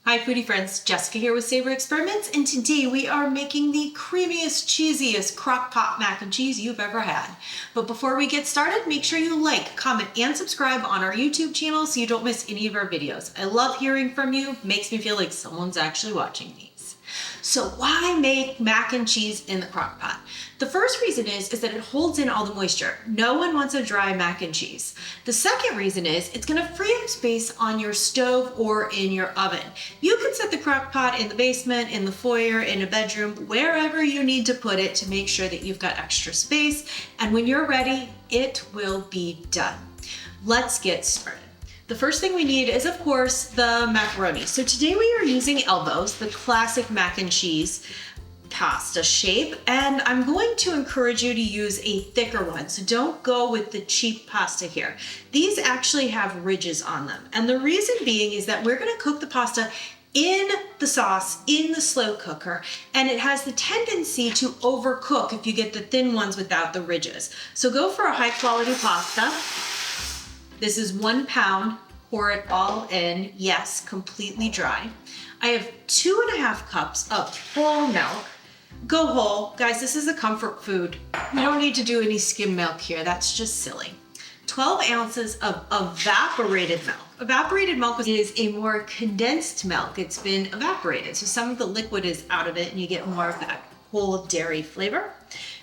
Hi foodie friends, Jessica here with Savory Experiments, and today we are making the creamiest, cheesiest crock pot mac and cheese you've ever had. But before we get started, make sure you like, comment, and subscribe on our YouTube channel so you don't miss any of our videos. I love hearing from you, makes me feel like someone's actually watching these. So why make mac and cheese in the crock pot? The first reason is that it holds in all the moisture. No one wants a dry mac and cheese. The second reason is it's gonna free up space on your stove or in your oven. You can set the crock pot in the basement, in the foyer, in a bedroom, wherever you need to put it to make sure that you've got extra space. And when you're ready, it will be done. Let's get started. The first thing we need is, of course, the macaroni. So today we are using Elbows, the classic mac and cheese pasta shape, and I'm going to encourage you to use a thicker one. So don't go with the cheap pasta here. These actually have ridges on them. And the reason being is that we're gonna cook the pasta in the sauce, in the slow cooker, and it has the tendency to overcook if you get the thin ones without the ridges. So go for a high quality pasta. This is 1 pound, pour it all in, yes, completely dry. I have 2.5 cups of whole milk. Go whole, guys, this is a comfort food. We don't need to do any skim milk here, that's just silly. 12 ounces of evaporated milk. Evaporated milk is a more condensed milk. It's been evaporated, so some of the liquid is out of it and you get more of that whole dairy flavor.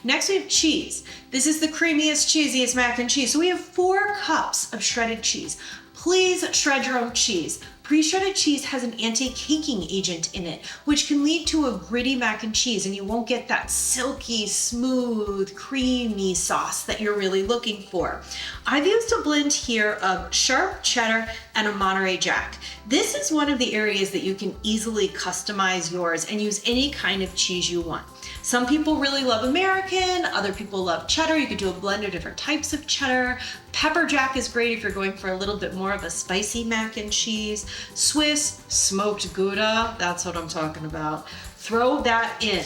Next we have cheese. This is the creamiest, cheesiest mac and cheese. So we have 4 cups of shredded cheese. Please shred your own cheese. Pre-shredded cheese has an anti-caking agent in it, which can lead to a gritty mac and cheese, and you won't get that silky, smooth, creamy sauce that you're really looking for. I've used a blend here of sharp cheddar and a Monterey Jack. This is one of the areas that you can easily customize yours and use any kind of cheese you want. Some people really love American, other people love cheddar. You could do a blend of different types of cheddar. Pepper jack is great if you're going for a little bit more of a spicy mac and cheese. Swiss smoked Gouda, that's what I'm talking about. Throw that in.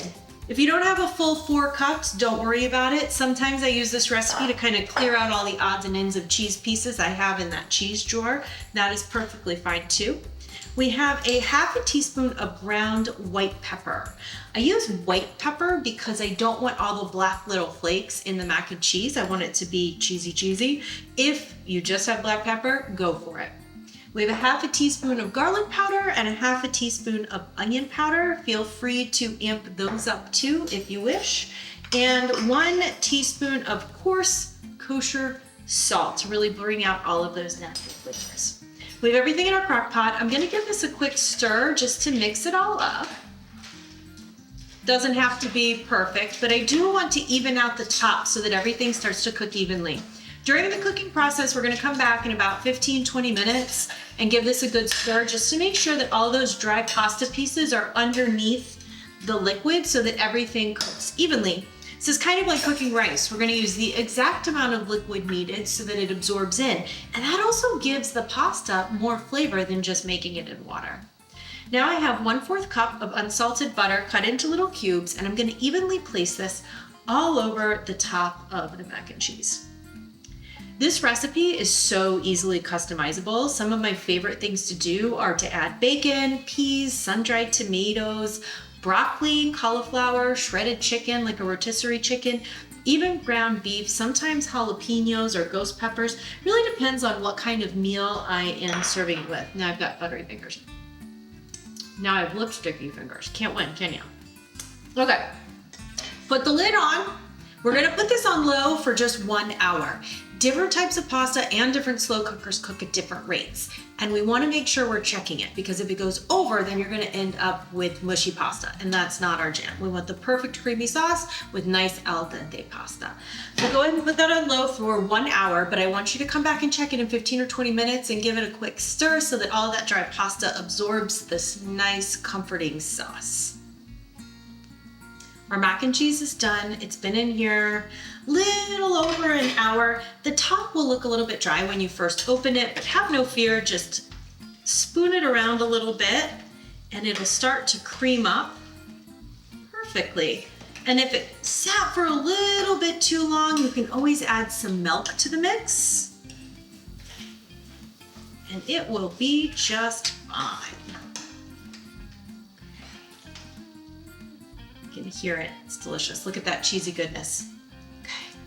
If you don't have a full 4 cups, don't worry about it. Sometimes I use this recipe to kind of clear out all the odds and ends of cheese pieces I have in that cheese drawer. That is perfectly fine too. We have a 1/2 teaspoon of ground white pepper. I use white pepper because I don't want all the black little flakes in the mac and cheese. I want it to be cheesy. If you just have black pepper, go for it. We have a 1/2 teaspoon of garlic powder and a 1/2 teaspoon of onion powder. Feel free to amp those up too if you wish. And 1 teaspoon of coarse kosher salt to really bring out all of those natural flavors. We have everything in our crock pot. I'm gonna give this a quick stir just to mix it all up. Doesn't have to be perfect, but I do want to even out the top so that everything starts to cook evenly. During the cooking process, we're gonna come back in about 15-20 minutes and give this a good stir just to make sure that all those dry pasta pieces are underneath the liquid so that everything cooks evenly. This is kind of like cooking rice. We're gonna use the exact amount of liquid needed so that it absorbs in. And that also gives the pasta more flavor than just making it in water. Now I have 1/4 cup of unsalted butter cut into little cubes, and I'm gonna evenly place this all over the top of the mac and cheese. This recipe is so easily customizable. Some of my favorite things to do are to add bacon, peas, sun-dried tomatoes, broccoli, cauliflower, shredded chicken like a rotisserie chicken, even ground beef, sometimes jalapenos or ghost peppers. Really depends on what kind of meal I am serving it with. Now I've got buttery fingers. Now I have lipsticky fingers. Can't win, can you? Okay, put the lid on. We're gonna put this on low for just 1 hour. Different types of pasta and different slow cookers cook at different rates. And we wanna make sure we're checking it, because if it goes over, then you're gonna end up with mushy pasta, and that's not our jam. We want the perfect creamy sauce with nice al dente pasta. So go ahead and put that on low for 1 hour, but I want you to come back and check it in 15 or 20 minutes and give it a quick stir so that all that dry pasta absorbs this nice, comforting sauce. Our mac and cheese is done. It's been in here little over an hour. The top will look a little bit dry when you first open it, but have no fear, just spoon it around a little bit and it'll start to cream up perfectly. And if it sat for a little bit too long, you can always add some milk to the mix and it will be just fine. You can hear it. It's delicious. Look at that cheesy goodness. Okay.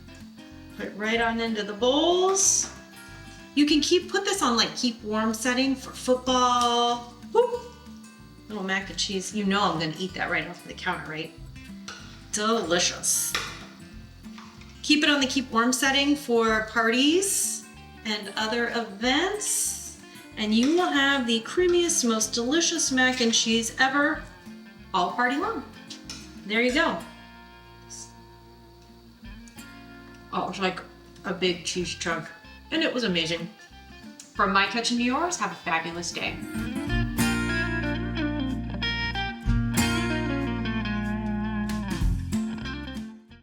Put it right on into the bowls. You can put this on like keep warm setting for football. Woo! Little mac and cheese. You know I'm gonna eat that right off the counter, right? Delicious. Keep it on the keep warm setting for parties and other events, and you will have the creamiest, most delicious mac and cheese ever, all party long. There you go. Oh, it was like a big cheese chunk, and it was amazing. From my kitchen to yours, have a fabulous day.